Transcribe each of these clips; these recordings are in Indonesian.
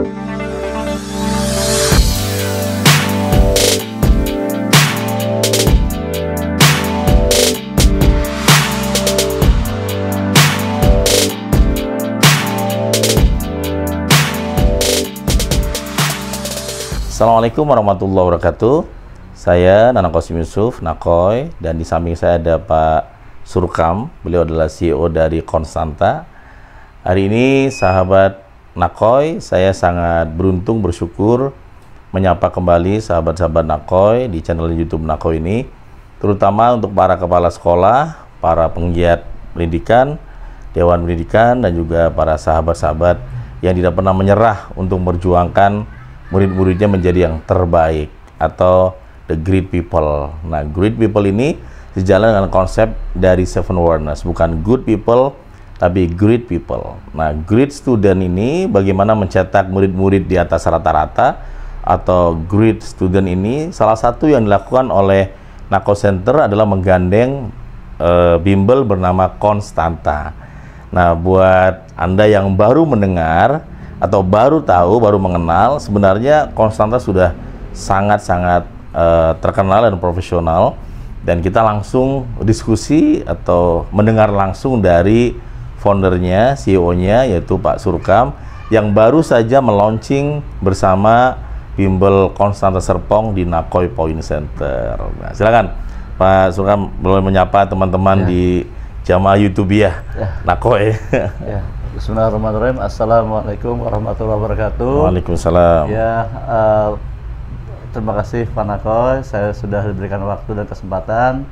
Assalamualaikum warahmatullahi wabarakatuh. Saya Nanang Qasim Yusuf, Nakoy, dan di samping saya ada Pak Surkam. Beliau adalah CEO dari Konstanta. Hari ini sahabat Nakoy, saya sangat beruntung, bersyukur menyapa kembali sahabat-sahabat Nakoy di channel YouTube Nakoy ini, terutama untuk para kepala sekolah, para penggiat pendidikan, dewan pendidikan, dan juga para sahabat-sahabat yang tidak pernah menyerah untuk memperjuangkan murid-muridnya menjadi yang terbaik atau the great people. Nah, great people ini sejalan dengan konsep dari Seven Awareness, bukan good people tapi great people. Nah, great student ini bagaimana mencetak murid-murid di atas rata-rata atau great student ini, salah satu yang dilakukan oleh Nako Center adalah menggandeng bimbel bernama Konstanta. Nah, buat Anda yang baru mendengar atau baru tahu, baru mengenal, sebenarnya Konstanta sudah sangat-sangat terkenal dan profesional, dan kita langsung diskusi atau mendengar langsung dari foundernya, CEO-nya, yaitu Pak Surkam, yang baru saja meluncing bersama bimbel Konstanta Serpong di Nakoy Point Center. Nah, silakan Pak Surkam, boleh menyapa teman-teman di jamaah YouTubiah Nakoy. Bismillahirrahmanirrahim. Assalamualaikum warahmatullahi wabarakatuh. Waalaikumsalam. Ya, terima kasih Pak Nakoy, saya sudah diberikan waktu dan kesempatan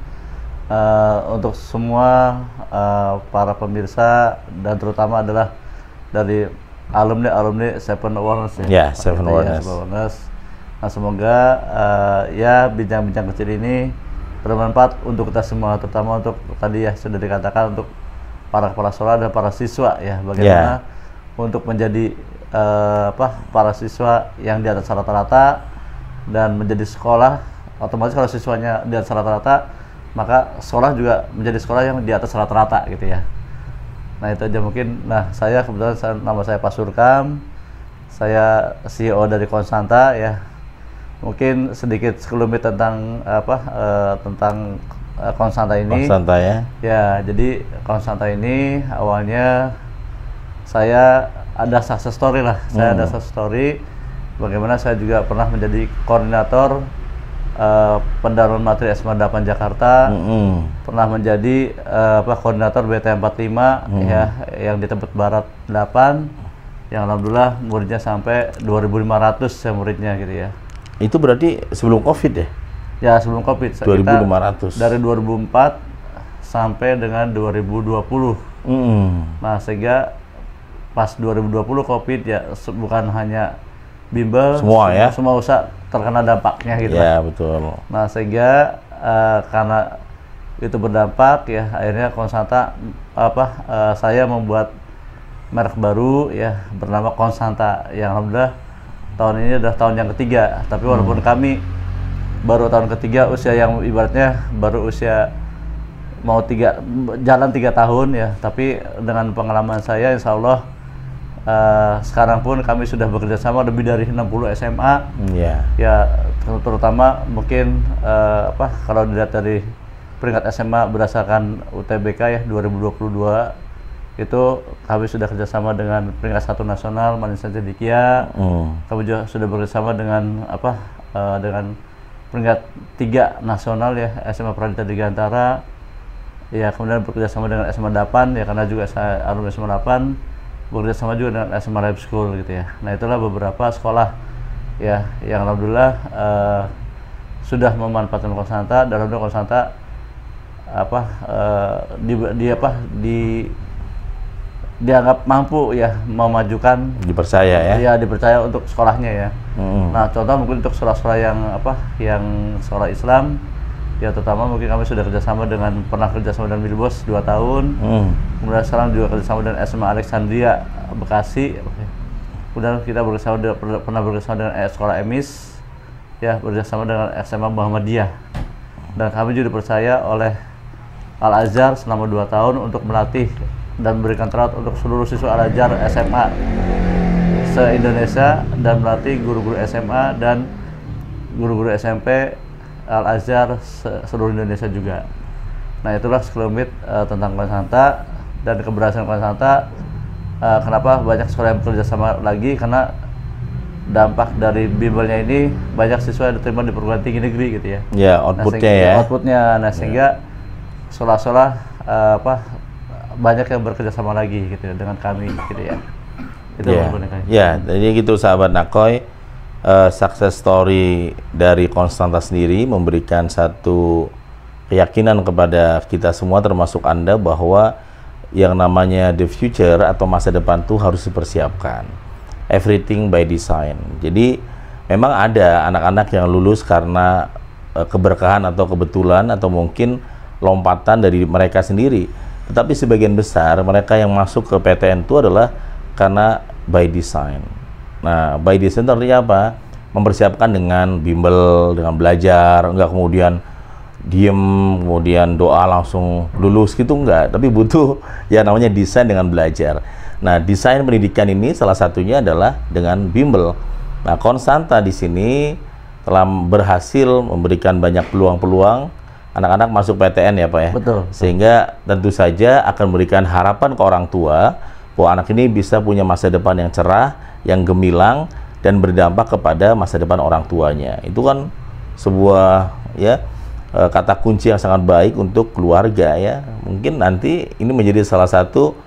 untuk semua para pemirsa, dan terutama adalah dari alumni Seven Awareness Seven Awareness. Nah, semoga ya bincang-bincang kecil ini bermanfaat untuk kita semua, terutama untuk tadi ya sudah dikatakan untuk para kepala sekolah dan para siswa ya, bagaimana untuk menjadi para siswa yang di atas rata-rata dan menjadi sekolah, otomatis kalau siswanya di atas rata-rata maka sekolah juga menjadi sekolah yang di atas rata-rata gitu ya. Nah, itu aja mungkin. Nah, saya kebetulan nama saya Pak Surkam, saya CEO dari Konstanta ya. Mungkin sedikit sekelumit tentang tentang Konstanta ini. Konstanta ya. Ya, jadi Konstanta ini awalnya saya ada success story lah. Saya ada success story bagaimana saya juga pernah menjadi koordinator pendalaman materi SMA 8 Jakarta. Pernah menjadi koordinator BT 45 ya, yang di Tebet Barat 8, yang alhamdulillah muridnya sampai 2.500 ya muridnya gitu ya. Itu berarti sebelum Covid ya? Ya, sebelum Covid. 2.500. Dari 2004 sampai dengan 2020. Nah, sehingga pas 2020 Covid ya, bukan hanya bimbel, semua usaha terkena dampaknya gitu. Ya, betul. Nah, sehingga karena itu berdampak ya, akhirnya Konstanta saya membuat merek baru ya bernama Konstanta, yang alhamdulillah tahun ini udah tahun yang ketiga. Tapi walaupun kami baru tahun ketiga, usia yang ibaratnya baru usia mau jalan 3 tahun ya, tapi dengan pengalaman saya insya Allah sekarang pun kami sudah bekerja sama lebih dari 60 SMA ya, terutama mungkin kalau dilihat dari peringkat SMA berdasarkan UTBK ya 2022 itu kami sudah kerjasama dengan peringkat 1 nasional Manisya Cendekia. Kami juga sudah bekerjasama dengan dengan peringkat 3 nasional ya SMA Pradita Dirgantara ya, kemudian bekerja sama dengan SMA 8 ya, karena juga saya alumni SMA 8, bekerja sama juga dengan SMA Lab School gitu ya. Nah, itulah beberapa sekolah ya yang alhamdulillah sudah memanfaatkan Konstanta, dan alhamdulillah Konstanta dianggap mampu ya memajukan, dipercaya ya dipercaya untuk sekolahnya ya. Nah, contoh mungkin untuk sekolah-sekolah yang sekolah Islam ya, terutama mungkin kami sudah pernah kerjasama dengan Milbos 2 tahun. Kemudian sekarang juga kerjasama dengan SMA Alexandria Bekasi. Kemudian kita pernah bekerjasama dengan sekolah Emis ya, bekerjasama dengan SMA Muhammadiyah, dan kami juga dipercaya oleh Al Azhar selama 2 tahun untuk melatih dan memberikan terawat untuk seluruh siswa Al Azhar SMA se-Indonesia dan melatih guru-guru SMA dan guru-guru SMP Al-Azhar seluruh Indonesia juga. Nah, itulah sekelumit tentang Konsanta dan keberhasilan Konsanta. Kenapa banyak sekolah yang bekerja sama lagi, karena dampak dari bimbelnya ini banyak siswa yang diterima di perguruan tinggi negeri gitu ya. Ya, outputnya Outputnya, nah sehingga sekolah-sekolah banyak yang bekerja sama lagi gitu ya dengan kami gitu ya. Itu jadi gitu sahabat Nakoy, success story dari Konsanta sendiri memberikan satu keyakinan kepada kita semua termasuk Anda bahwa yang namanya the future atau masa depan tuh harus dipersiapkan. Everything by design. Jadi memang ada anak-anak yang lulus karena keberkahan atau kebetulan atau mungkin lompatan dari mereka sendiri. Tetapi sebagian besar mereka yang masuk ke PTN itu adalah karena by design. Nah, by design artinya apa? Mempersiapkan dengan bimbel, dengan belajar, enggak kemudian diem, kemudian doa langsung lulus gitu, enggak. Tapi butuh ya namanya desain dengan belajar. Nah, desain pendidikan ini salah satunya adalah dengan bimbel. Nah, Konsanta di sini telah berhasil memberikan banyak peluang-peluang anak-anak masuk PTN ya Pak ya. Betul. Sehingga tentu saja akan memberikan harapan ke orang tua bahwa anak ini bisa punya masa depan yang cerah, yang gemilang, dan berdampak kepada masa depan orang tuanya. Itu kan sebuah ya kata kunci yang sangat baik untuk keluarga ya. Mungkin nanti ini menjadi salah satu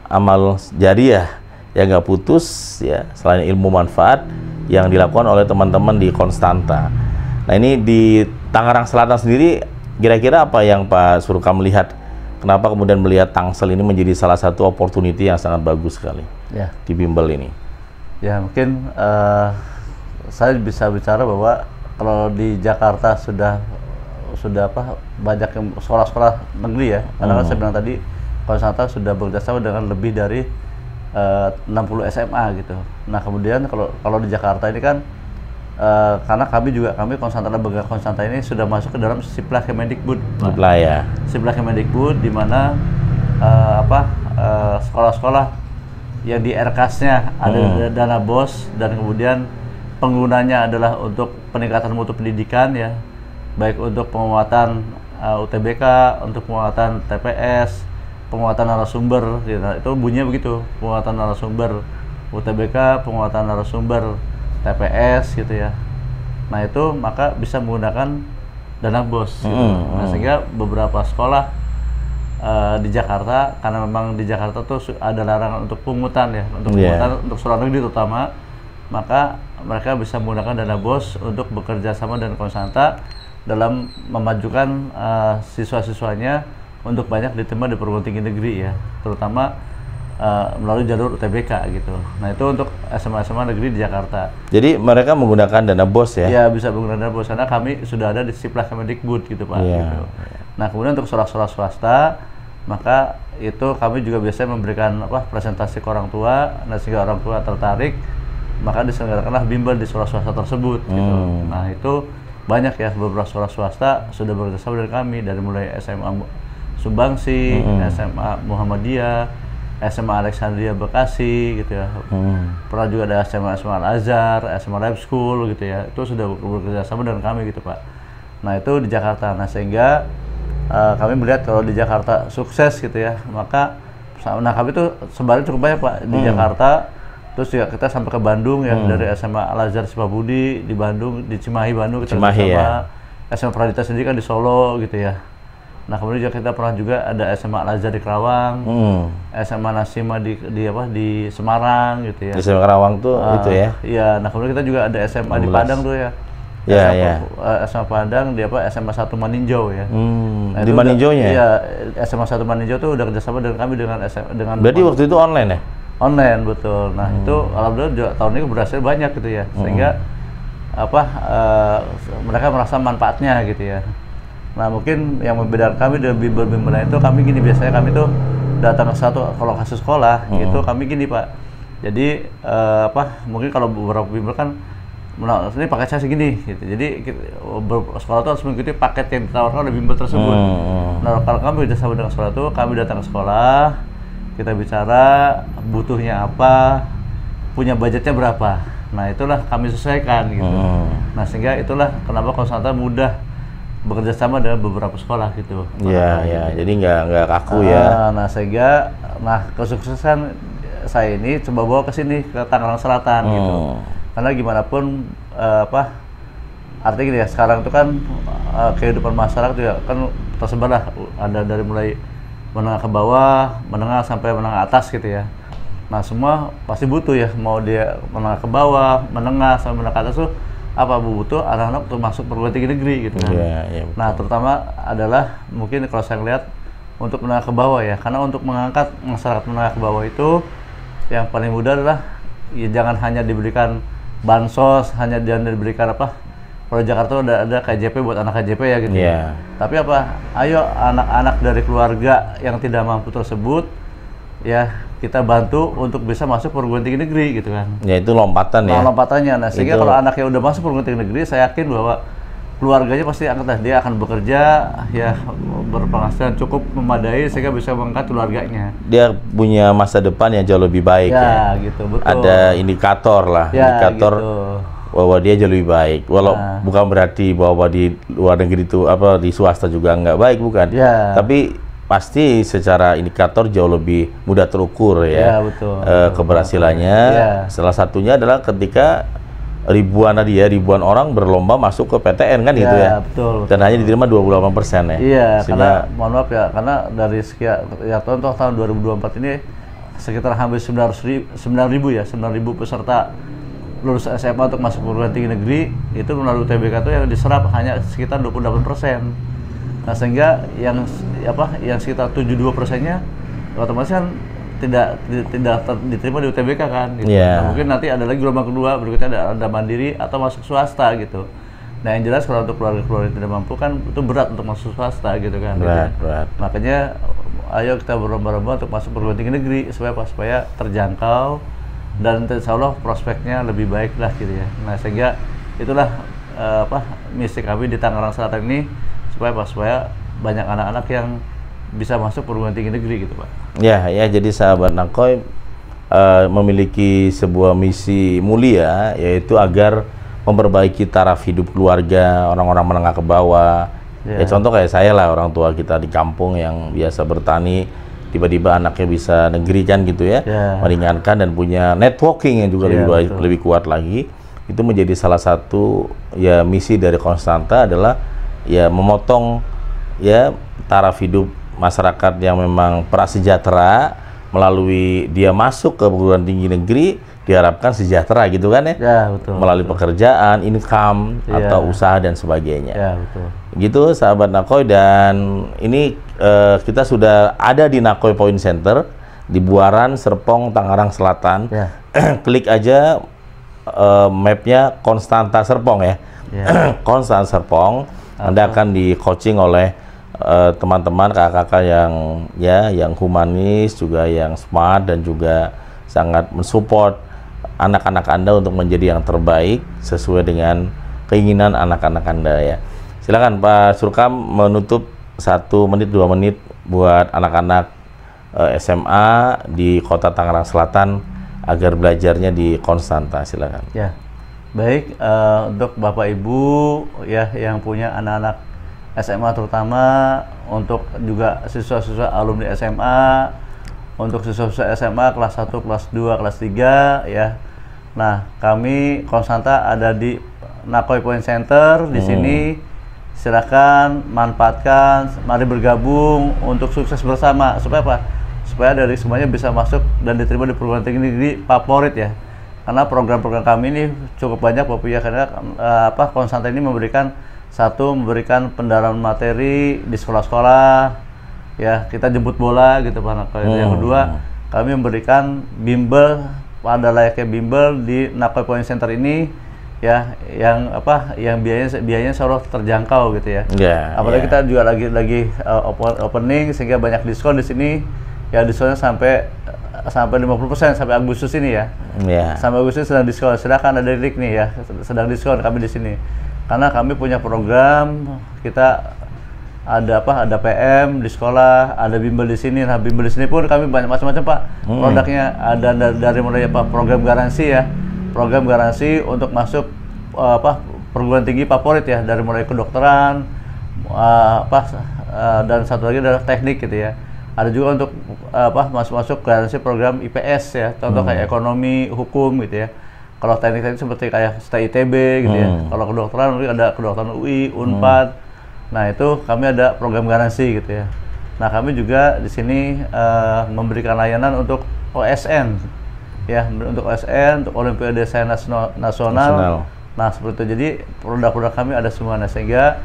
amal jariah yang nggak putus ya, selain ilmu manfaat yang dilakukan oleh teman-teman di Konsanta. Nah, ini di Tangerang Selatan sendiri kira-kira apa yang Pak Surka melihat? Kenapa kemudian melihat Tangsel ini menjadi salah satu opportunity yang sangat bagus sekali ya di bimbel ini? Ya, mungkin saya bisa bicara bahwa kalau di Jakarta sudah banyak sekolah-sekolah negeri ya, karena kan saya bilang tadi Konsanta sudah bekerjasama dengan lebih dari 60 SMA gitu. Nah, kemudian kalau di Jakarta ini kan karena kami Konsanta ini sudah masuk ke dalam Siplah Kemendikbud. Siplah ya. Siplah Kemendikbud di mana sekolah-sekolah yang di RKAS-nya ada dana BOS dan kemudian penggunanya adalah untuk peningkatan mutu pendidikan ya, baik untuk penguatan UTBK, untuk penguatan TPS, penguatan narasumber gitu. Itu bunyinya begitu, penguatan narasumber UTBK, penguatan narasumber TPS gitu ya. Nah, itu maka bisa menggunakan dana BOS gitu. Nah, sehingga beberapa sekolah di Jakarta, karena memang di Jakarta tuh ada larangan untuk pungutan ya, untuk pungutan untuk sekolah negeri terutama, maka mereka bisa menggunakan dana BOS untuk bekerja sama dengan Konsanta dalam memajukan siswa-siswanya untuk banyak diterima di perguruan tinggi negeri ya, terutama melalui jalur UTBK gitu. Nah, itu untuk SMA-SMA negeri di Jakarta. Jadi mereka menggunakan dana BOS ya? Iya, bisa menggunakan dana BOS karena kami sudah ada di Siplah Kemendikbud gitu Pak. Gitu. Nah, kemudian untuk sekolah-sekolah swasta, maka itu kami juga biasanya memberikan presentasi ke orang tua, nah sehingga orang tua tertarik, maka diselenggarakanlah bimbel di sekolah swasta tersebut gitu. Nah, itu banyak ya beberapa sekolah swasta sudah bekerjasama dengan kami, dari mulai SMA Sumbangsi, SMA Muhammadiyah, SMA Alexandria Bekasi gitu ya. Pernah juga ada SMA Al-Azhar, SMA Lab School gitu ya. Itu sudah bekerjasama dengan kami gitu Pak. Nah, itu di Jakarta. Nah, sehingga kami melihat kalau di Jakarta sukses gitu ya, maka kami tuh sebaliknya cukup banyak Pak di Jakarta. Terus juga kita sampai ke Bandung ya, dari SMA Al-Azhar Sipabudi di Bandung, di Cimahi Bandung kita sama SMA Pradita sendiri kan di Solo gitu ya. Nah, kemudian juga kita pernah juga ada SMA Al-Azhar di Kerawang, SMA Nasima di Semarang gitu ya. Di SMA Kerawang tuh itu ya. Iya, nah kemudian kita juga ada SMA 16. Di Padang tuh ya. SMA Padang di SMA 1 Maninjau ya. Nah, di Maninjaunya? Iya, SMA 1 Maninjau tuh udah kerjasama dengan kami dengan Berarti waktu itu online ya? Online, betul. Nah, itu alhamdulillah juga tahun ini berhasil banyak gitu ya. Sehingga mereka merasa manfaatnya gitu ya. Nah, mungkin yang membedakan kami dari bimbel-bimbel lain itu, kami gini, biasanya kami tuh datang ke satu lokasi sekolah itu kami gini Pak. Jadi mungkin kalau beberapa bimbel kan ini paketnya segini gitu. Jadi sekolah itu harus mengikuti paket yang ditawarkan oleh bimbel tersebut. Nah, kalau kami bekerjasama dengan sekolah itu, kami datang ke sekolah, kita bicara butuhnya apa, punya budgetnya berapa. Nah itulah kami sesuaikan gitu. Nah sehingga itulah kenapa Konstanta mudah bekerja sama dengan beberapa sekolah gitu. Iya, ya. Jadi nggak kaku ya. Nah sehingga, kesuksesan saya ini coba bawa ke sini ke Tangerang Selatan gitu. Karena gimana pun artinya gini ya, sekarang itu kan kehidupan masyarakat juga kan tersebar lah, ada dari mulai menengah ke bawah, menengah sampai menengah atas gitu ya. Nah semua pasti butuh ya, mau dia menengah ke bawah, menengah sampai menengah ke atas tuh butuh anak-anak untuk masuk perguruan tinggi negeri gitu kan. Nah terutama adalah mungkin kalau saya lihat untuk menengah ke bawah ya, karena untuk mengangkat masyarakat menengah ke bawah itu yang paling mudah adalah ya jangan hanya diberikan bansos, hanya diberikan kalau Jakarta ada KJP buat anak KJP ya gitu. Tapi ayo anak-anak dari keluarga yang tidak mampu tersebut ya kita bantu untuk bisa masuk perguruan tinggi negeri gitu kan. Ya itu lompatan ya. Lompatannya. Nah sehingga kalau anaknya udah masuk perguruan tinggi negeri, saya yakin bahwa keluarganya pasti dia akan bekerja ya berpenghasilan cukup memadai sehingga bisa mengangkat keluarganya. Dia punya masa depan yang jauh lebih baik ya. Gitu, betul. Ada indikator lah, indikator gitu. Bahwa dia jauh lebih baik. Walau bukan berarti bahwa di luar negeri itu di swasta juga nggak baik, bukan. Tapi pasti secara indikator jauh lebih mudah terukur ya, betul, keberhasilannya. Salah satunya adalah ketika ribuan orang berlomba masuk ke PTN kan gitu ya. Betul. Dan hanya diterima 28% ya. Iya, karena mohon maaf ya, karena dari sekian tahun 2024 ini sekitar hampir 9.000 peserta lulus SMA untuk masuk perguruan tinggi negeri itu melalui UTBK itu yang diserap hanya sekitar 28%. Nah sehingga yang sekitar 72%-nya otomatis kan tidak diterima di UTBK kan gitu. Nah, mungkin nanti ada lagi gelombang kedua, berikutnya ada mandiri atau masuk swasta gitu. Nah yang jelas kalau untuk keluarga yang tidak mampu kan itu berat untuk masuk swasta gitu kan. Berat. Makanya ayo kita berlomba-lomba untuk masuk perguruan tinggi negeri supaya terjangkau dan insya Allah prospeknya lebih baik lah gitu ya. Nah sehingga itulah misi kami di Tangerang Selatan ini supaya banyak anak-anak yang bisa masuk perguruan tinggi negeri gitu Pak. Ya jadi sahabat Nakoy memiliki sebuah misi mulia, yaitu agar memperbaiki taraf hidup keluarga orang-orang menengah ke bawah. Ya contoh kayak saya lah, orang tua kita di kampung yang biasa bertani, tiba-tiba anaknya bisa negeri kan gitu ya, meringankan dan punya networking yang juga lebih kuat lagi. Itu menjadi salah satu ya misi dari Konstanta adalah ya memotong ya taraf hidup masyarakat yang memang prasejahtera melalui dia masuk ke perguruan tinggi negeri, diharapkan sejahtera gitu kan ya, melalui pekerjaan, income atau usaha dan sebagainya. Gitu sahabat Nakoy, dan ini kita sudah ada di Nakoy Point Center di Buaran, Serpong, Tangerang Selatan. Klik aja mapnya Konstanta Serpong ya. Konstanta Serpong. Anda akan di coaching oleh teman-teman kakak-kakak yang humanis, juga yang smart dan juga sangat mensupport anak-anak Anda untuk menjadi yang terbaik sesuai dengan keinginan anak-anak Anda ya. Silakan Pak Surkam menutup 1 menit 2 menit buat anak-anak SMA di Kota Tangerang Selatan agar belajarnya di Konstanta. Silakan. Ya. Baik, untuk Bapak Ibu ya yang punya anak-anak SMA, terutama untuk juga siswa-siswa alumni SMA, untuk siswa-siswa SMA kelas 1, kelas 2, kelas 3 ya. Nah, kami Konstanta ada di Nakoy Point Center di sini. Silakan manfaatkan, mari bergabung untuk sukses bersama. Supaya apa? Supaya dari semuanya bisa masuk dan diterima di perguruan tinggi negeri favorit ya. Karena program-program kami ini cukup banyak Bapak ya, karena Konstanta ini memberikan memberikan pendalaman materi di sekolah-sekolah ya, kita jemput bola gitu Pak. Yang kedua, kami memberikan bimbel pada layaknya bimbel di Nakoy Point Center ini ya, yang biayanya selalu terjangkau gitu ya. Apalagi kita juga lagi opening sehingga banyak diskon di sini ya, diskonnya sampai 50% sampai Agustus ini ya. Sampai Agustus sedang diskon. Silakan, ada link nih ya, sedang diskon kami di sini. Karena kami punya program, kita ada apa? Ada PM di sekolah, ada bimbel di sini. Nah, bimbel di sini pun kami banyak macam-macam Pak. Produknya ada dari mulai apa? Program garansi ya. Program garansi untuk masuk apa? Perguruan tinggi favorit ya, dari mulai kedokteran dan satu lagi adalah teknik gitu ya. Ada juga untuk masuk garansi program IPS ya. Contoh kayak ekonomi, hukum gitu ya. Kalau teknik seperti kayak STITB gitu ya. Kalau kedokteran mungkin ada kedokteran UI, Unpad. Nah, itu kami ada program garansi gitu ya. Nah, kami juga di sini memberikan layanan untuk OSN ya, untuk OSN, untuk Olimpiade Sains Nasional. Nah, seperti itu. Jadi produk-produk kami ada semua. Nah, sehingga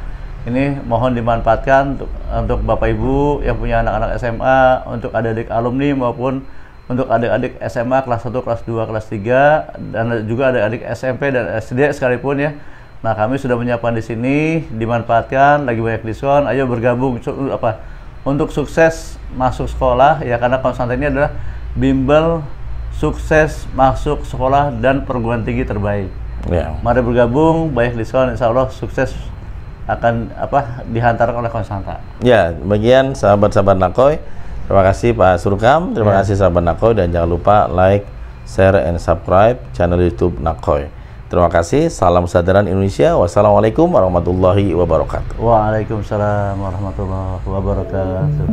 ini mohon dimanfaatkan untuk Bapak Ibu yang punya anak-anak SMA, untuk adik-adik alumni maupun untuk adik-adik SMA kelas 1, kelas 2, kelas 3, dan juga adik-adik SMP dan SD sekalipun ya. Nah, kami sudah menyiapkan di sini, dimanfaatkan, lagi banyak diskon, ayo bergabung untuk sukses masuk sekolah ya, karena Konstanta ini adalah bimbel sukses masuk sekolah dan perguruan tinggi terbaik. Yeah. Mari bergabung, banyak diskon, insya Allah sukses akan dihantarkan oleh Konstanta. Ya, bagian sahabat-sahabat Nakoy. Terima kasih Pak Surkam, terima kasih sahabat Nakoy, dan jangan lupa like, share, and subscribe channel YouTube Nakoy. Terima kasih, salam kesadaran Indonesia. Wassalamualaikum warahmatullahi wabarakatuh. Waalaikumsalam warahmatullahi wabarakatuh.